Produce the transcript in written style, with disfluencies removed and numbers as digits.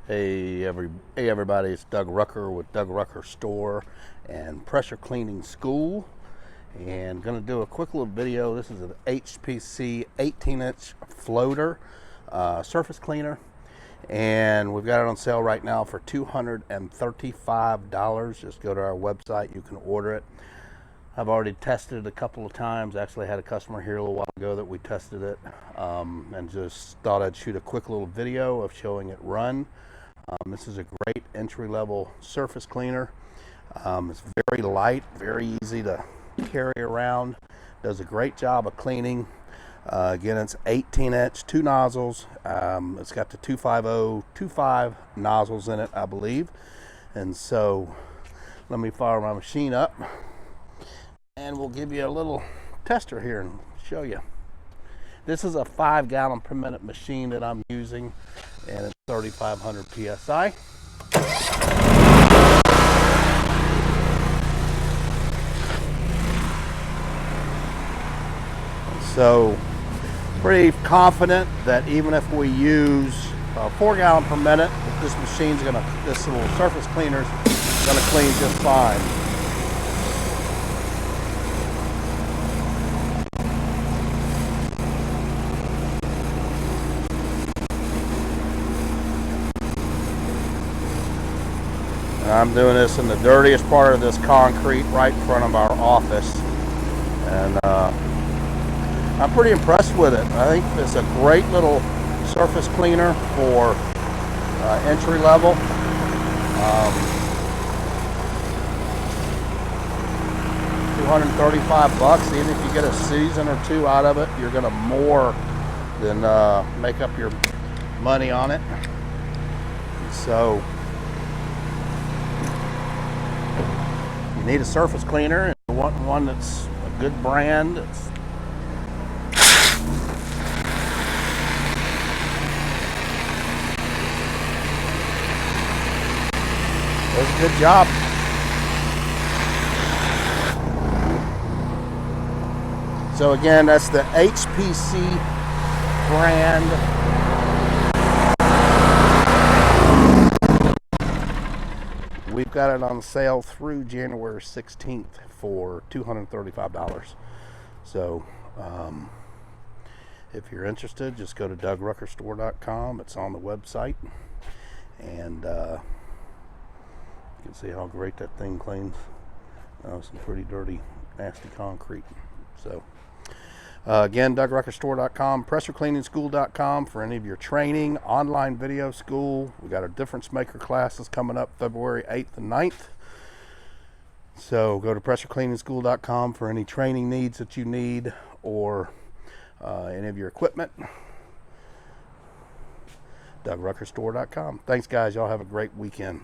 Hey everybody, it's Doug Rucker with Doug Rucker Store and Pressure Cleaning School, and going to do a quick little video. This is an HPC 18-inch floater surface cleaner, and we've got it on sale right now for $235. Just go to our website, you can order it. I've already tested it a couple of times. Actually had a customer here a little while ago that we tested it, and just thought I'd shoot a quick little video of showing it run. This is a great entry-level surface cleaner. It's very light, very easy to carry around. Does a great job of cleaning. Again, it's 18-inch, 2 nozzles. It's got the 250-25 nozzles in it, I believe. And so let me fire my machine up, and we'll give you a little tester here and show you. This is a 5-gallon per minute machine that I'm using, and it's 3,500 psi. So pretty confident that even if we use 4 gallon per minute, this little surface cleaner is gonna clean just fine. I'm doing this in the dirtiest part of this concrete right in front of our office, and I'm pretty impressed with it. I think it's a great little surface cleaner for entry level. $235. Even if you get a season or two out of it, you're gonna more than make up your money on it. So you need a surface cleaner, and you want one that's a good brand. Does a good job. So again, that's the HPC brand. We've got it on sale through January 16th for $235. So if you're interested, just go to DougRuckerStore.com. It's on the website, and you can see how great that thing cleans. Some pretty dirty, nasty concrete. So again, DougRuckerStore.com, PressureCleaningSchool.com for any of your training, online video school. We got our difference maker classes coming up February 8th and 9th. So go to PressureCleaningSchool.com for any training needs that you need, or any of your equipment. DougRuckerStore.com. Thanks, guys. Y'all have a great weekend.